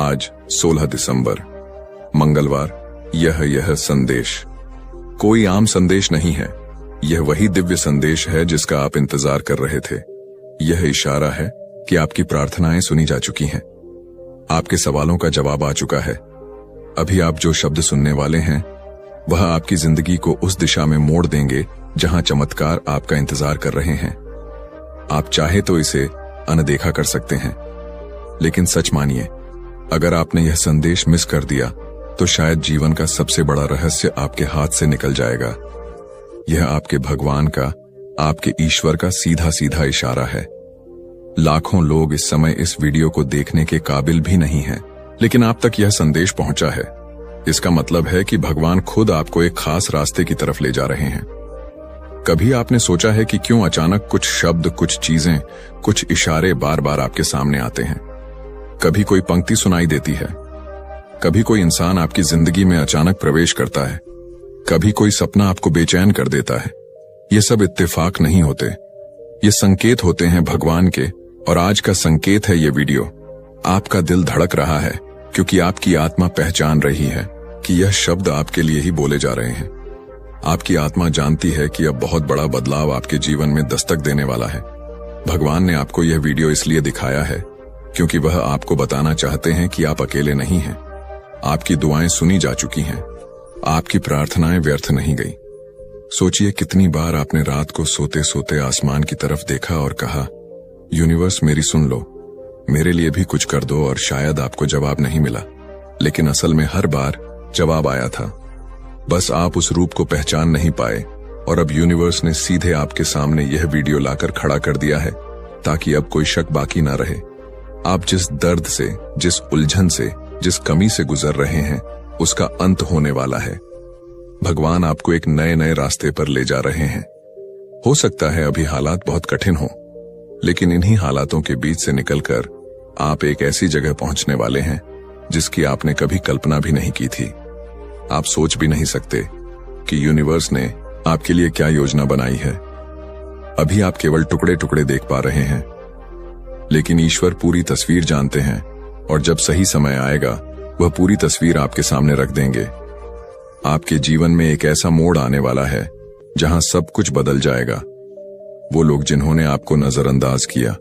आज 16 दिसंबर, मंगलवार। यह संदेश कोई आम संदेश नहीं है। यह वही दिव्य संदेश है जिसका आप इंतजार कर रहे थे। यह इशारा है कि आपकी प्रार्थनाएं सुनी जा चुकी हैं। आपके सवालों का जवाब आ चुका है। अभी आप जो शब्द सुनने वाले हैं, वह आपकी जिंदगी को उस दिशा में मोड़ देंगे जहां चमत्कार आपका इंतजार कर रहे हैं। आप चाहे तो इसे अनदेखा कर सकते हैं, लेकिन सच मानिए, अगर आपने यह संदेश मिस कर दिया तो शायद जीवन का सबसे बड़ा रहस्य आपके हाथ से निकल जाएगा। यह आपके भगवान का, आपके ईश्वर का सीधा सीधा इशारा है। लाखों लोग इस समय इस वीडियो को देखने के काबिल भी नहीं हैं, लेकिन आप तक यह संदेश पहुंचा है। इसका मतलब है कि भगवान खुद आपको एक खास रास्ते की तरफ ले जा रहे हैं। कभी आपने सोचा है कि क्यों अचानक कुछ शब्द, कुछ चीजें, कुछ इशारे बार बार आपके सामने आते हैं? कभी कोई पंक्ति सुनाई देती है, कभी कोई इंसान आपकी जिंदगी में अचानक प्रवेश करता है, कभी कोई सपना आपको बेचैन कर देता है। ये सब इत्तेफाक नहीं होते, ये संकेत होते हैं भगवान के। और आज का संकेत है ये वीडियो। आपका दिल धड़क रहा है क्योंकि आपकी आत्मा पहचान रही है कि यह शब्द आपके लिए ही बोले जा रहे हैं। आपकी आत्मा जानती है कि अब बहुत बड़ा बदलाव आपके जीवन में दस्तक देने वाला है। भगवान ने आपको यह वीडियो इसलिए दिखाया है क्योंकि वह आपको बताना चाहते हैं कि आप अकेले नहीं हैं। आपकी दुआएं सुनी जा चुकी हैं, आपकी प्रार्थनाएं व्यर्थ नहीं गई। सोचिए, कितनी बार आपने रात को सोते सोते आसमान की तरफ देखा और कहा, यूनिवर्स मेरी सुन लो, मेरे लिए भी कुछ कर दो। और शायद आपको जवाब नहीं मिला, लेकिन असल में हर बार जवाब आया था। बस आप उस रूप को पहचान नहीं पाए और अब यूनिवर्स ने सीधे आपके सामने यह वीडियो लाकर खड़ा कर दिया है ताकि अब कोई शक बाकी ना रहे। आप जिस दर्द से, जिस उलझन से, जिस कमी से गुजर रहे हैं, उसका अंत होने वाला है। भगवान आपको एक नए नए रास्ते पर ले जा रहे हैं। हो सकता है अभी हालात बहुत कठिन हो, लेकिन इन्हीं हालातों के बीच से निकलकर आप एक ऐसी जगह पहुंचने वाले हैं जिसकी आपने कभी कल्पना भी नहीं की थी। आप सोच भी नहीं सकते कि यूनिवर्स ने आपके लिए क्या योजना बनाई है। अभी आप केवल टुकड़े टुकड़े देख पा रहे हैं, लेकिन ईश्वर पूरी तस्वीर जानते हैं और जब सही समय आएगा वह पूरी तस्वीर आपके सामने रख देंगे। आपके जीवन में एक ऐसा मोड़ आने वाला है जहां सब कुछ बदल जाएगा। वो लोग जिन्होंने आपको नजरअंदाज किया,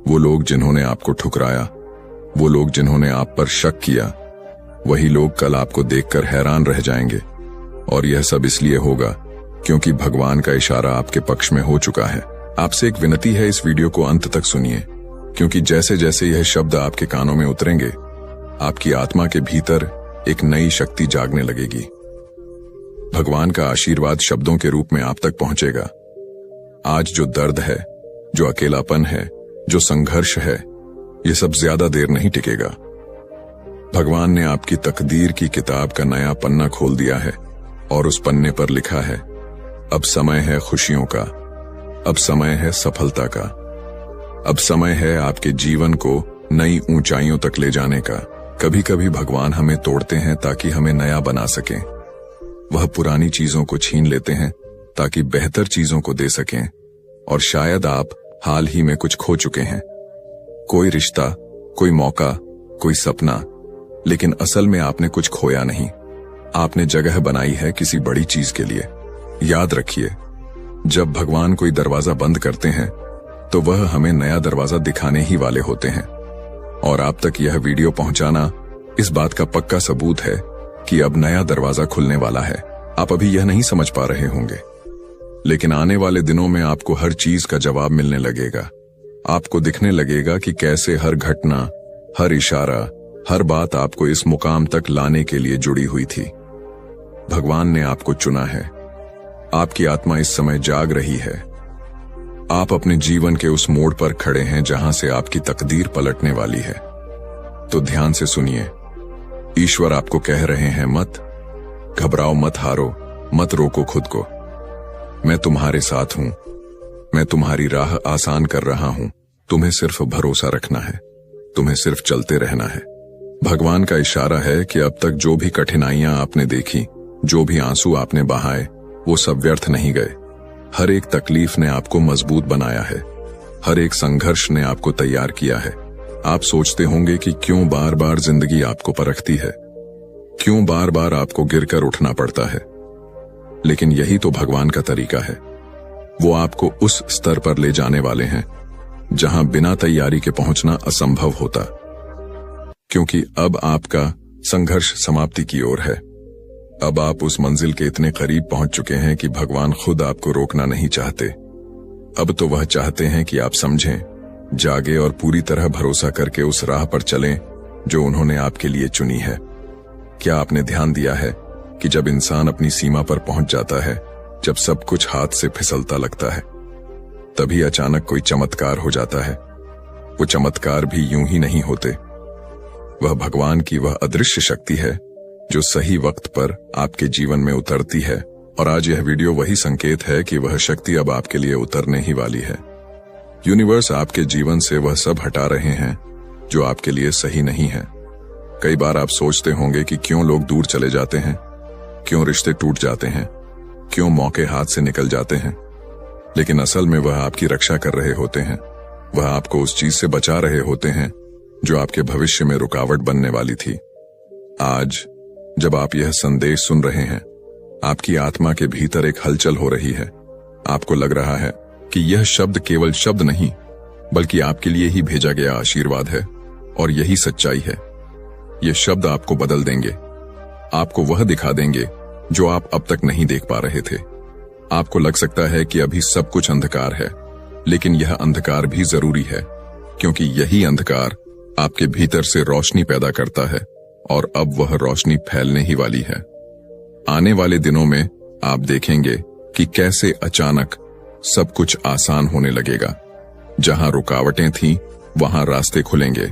वो लोग जिन्होंने आपको ठुकराया, वो लोग जिन्होंने आप पर शक किया, वही लोग कल आपको देखकर हैरान रह जाएंगे। और यह सब इसलिए होगा क्योंकि भगवान का इशारा आपके पक्ष में हो चुका है। आपसे एक विनती है, इस वीडियो को अंत तक सुनिए, क्योंकि जैसे जैसे यह शब्द आपके कानों में उतरेंगे, आपकी आत्मा के भीतर एक नई शक्ति जागने लगेगी। भगवान का आशीर्वाद शब्दों के रूप में आप तक पहुंचेगा। आज जो दर्द है, जो अकेलापन है, जो संघर्ष है, ये सब ज्यादा देर नहीं टिकेगा। भगवान ने आपकी तकदीर की किताब का नया पन्ना खोल दिया है और उस पन्ने पर लिखा है, अब समय है खुशियों का, अब समय है सफलता का, अब समय है आपके जीवन को नई ऊंचाइयों तक ले जाने का। कभी कभी भगवान हमें तोड़ते हैं ताकि हमें नया बना सकें। वह पुरानी चीजों को छीन लेते हैं ताकि बेहतर चीजों को दे सकें। और शायद आप हाल ही में कुछ खो चुके हैं, कोई रिश्ता, कोई मौका, कोई सपना, लेकिन असल में आपने कुछ खोया नहीं। आपने जगह बनाई है किसी बड़ी चीज के लिए। याद रखिए, जब भगवान कोई दरवाजा बंद करते हैं तो वह हमें नया दरवाजा दिखाने ही वाले होते हैं। और आप तक यह वीडियो पहुंचाना इस बात का पक्का सबूत है कि अब नया दरवाजा खुलने वाला है। आप अभी यह नहीं समझ पा रहे होंगे, लेकिन आने वाले दिनों में आपको हर चीज का जवाब मिलने लगेगा। आपको दिखने लगेगा कि कैसे हर घटना, हर इशारा, हर बात आपको इस मुकाम तक लाने के लिए जुड़ी हुई थी। भगवान ने आपको चुना है। आपकी आत्मा इस समय जाग रही है। आप अपने जीवन के उस मोड़ पर खड़े हैं जहां से आपकी तकदीर पलटने वाली है। तो ध्यान से सुनिए, ईश्वर आपको कह रहे हैं, मत घबराओ, मत हारो, मत रोको खुद को। मैं तुम्हारे साथ हूं, मैं तुम्हारी राह आसान कर रहा हूं। तुम्हें सिर्फ भरोसा रखना है, तुम्हें सिर्फ चलते रहना है। भगवान का इशारा है कि अब तक जो भी कठिनाइयां आपने देखी, जो भी आंसू आपने बहाए, वो सब व्यर्थ नहीं गए। हर एक तकलीफ ने आपको मजबूत बनाया है, हर एक संघर्ष ने आपको तैयार किया है। आप सोचते होंगे कि क्यों बार बार जिंदगी आपको परखती है, क्यों बार बार आपको गिरकर उठना पड़ता है। लेकिन यही तो भगवान का तरीका है। वो आपको उस स्तर पर ले जाने वाले हैं जहां बिना तैयारी के पहुंचना असंभव होता, क्योंकि अब आपका संघर्ष समाप्ति की ओर है। अब आप उस मंजिल के इतने करीब पहुंच चुके हैं कि भगवान खुद आपको रोकना नहीं चाहते। अब तो वह चाहते हैं कि आप समझें, जागे और पूरी तरह भरोसा करके उस राह पर चलें जो उन्होंने आपके लिए चुनी है। क्या आपने ध्यान दिया है कि जब इंसान अपनी सीमा पर पहुंच जाता है, जब सब कुछ हाथ से फिसलता लगता है, तभी अचानक कोई चमत्कार हो जाता है। वो चमत्कार भी यूं ही नहीं होते। वह भगवान की वह अदृश्य शक्ति है जो सही वक्त पर आपके जीवन में उतरती है। और आज यह वीडियो वही संकेत है कि वह शक्ति अब आपके लिए उतरने ही वाली है। यूनिवर्स आपके जीवन से वह सब हटा रहे हैं जो आपके लिए सही नहीं है। कई बार आप सोचते होंगे कि क्यों लोग दूर चले जाते हैं, क्यों रिश्ते टूट जाते हैं, क्यों मौके हाथ से निकल जाते हैं। लेकिन असल में वह आपकी रक्षा कर रहे होते हैं। वह आपको उस चीज से बचा रहे होते हैं जो आपके भविष्य में रुकावट बनने वाली थी। आज जब आप यह संदेश सुन रहे हैं, आपकी आत्मा के भीतर एक हलचल हो रही है। आपको लग रहा है कि यह शब्द केवल शब्द नहीं, बल्कि आपके लिए ही भेजा गया आशीर्वाद है। और यही सच्चाई है। ये शब्द आपको बदल देंगे, आपको वह दिखा देंगे जो आप अब तक नहीं देख पा रहे थे। आपको लग सकता है कि अभी सब कुछ अंधकार है, लेकिन यह अंधकार भी जरूरी है, क्योंकि यही अंधकार आपके भीतर से रोशनी पैदा करता है और अब वह रोशनी फैलने ही वाली है। आने वाले दिनों में आप देखेंगे कि कैसे अचानक सब कुछ आसान होने लगेगा। जहां रुकावटें थीं, वहां रास्ते खुलेंगे।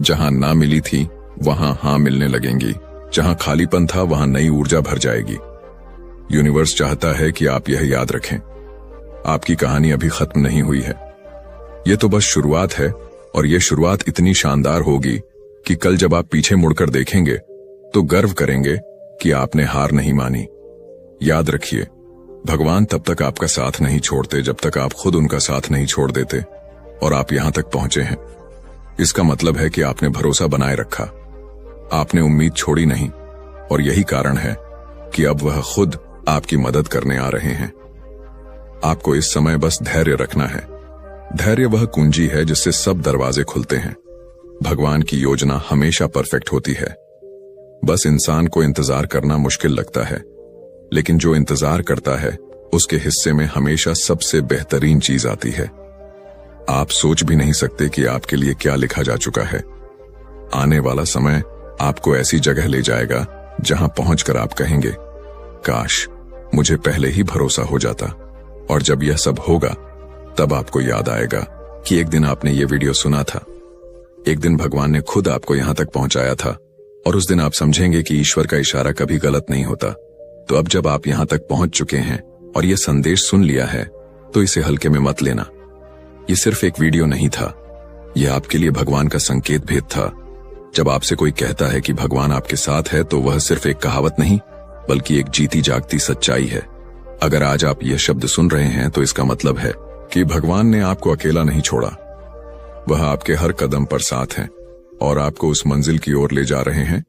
जहां ना मिली थी, वहां हाँ मिलने लगेंगी। जहां खालीपन था, वहां नई ऊर्जा भर जाएगी। यूनिवर्स चाहता है कि आप यह याद रखें, आपकी कहानी अभी खत्म नहीं हुई है। यह तो बस शुरुआत है, और यह शुरुआत इतनी शानदार होगी कि कल जब आप पीछे मुड़कर देखेंगे तो गर्व करेंगे कि आपने हार नहीं मानी। याद रखिए, भगवान तब तक आपका साथ नहीं छोड़ते जब तक आप खुद उनका साथ नहीं छोड़ देते, और आप यहां तक पहुंचे हैं। इसका मतलब है कि आपने भरोसा बनाए रखा, आपने उम्मीद छोड़ी नहीं, और यही कारण है कि अब वह खुद आपकी मदद करने आ रहे हैं। आपको इस समय बस धैर्य रखना है। धैर्य वह कुंजी है जिससे सब दरवाजे खुलते हैं। भगवान की योजना हमेशा परफेक्ट होती है, बस इंसान को इंतजार करना मुश्किल लगता है। लेकिन जो इंतजार करता है, उसके हिस्से में हमेशा सबसे बेहतरीन चीज आती है। आप सोच भी नहीं सकते कि आपके लिए क्या लिखा जा चुका है। आने वाला समय आपको ऐसी जगह ले जाएगा जहां पहुंचकर आप कहेंगे, काश मुझे पहले ही भरोसा हो जाता। और जब यह सब होगा, तब आपको याद आएगा कि एक दिन आपने ये वीडियो सुना था, एक दिन भगवान ने खुद आपको यहां तक पहुंचाया था, और उस दिन आप समझेंगे कि ईश्वर का इशारा कभी गलत नहीं होता। तो अब जब आप यहां तक पहुंच चुके हैं और ये संदेश सुन लिया है, तो इसे हल्के में मत लेना। ये सिर्फ एक वीडियो नहीं था, यह आपके लिए भगवान का संकेत भेद था। जब आपसे कोई कहता है कि भगवान आपके साथ है, तो वह सिर्फ एक कहावत नहीं, बल्कि एक जीती जागती सच्चाई है। अगर आज आप यह शब्द सुन रहे हैं, तो इसका मतलब है कि भगवान ने आपको अकेला नहीं छोड़ा। वह आपके हर कदम पर साथ हैं और आपको उस मंजिल की ओर ले जा रहे हैं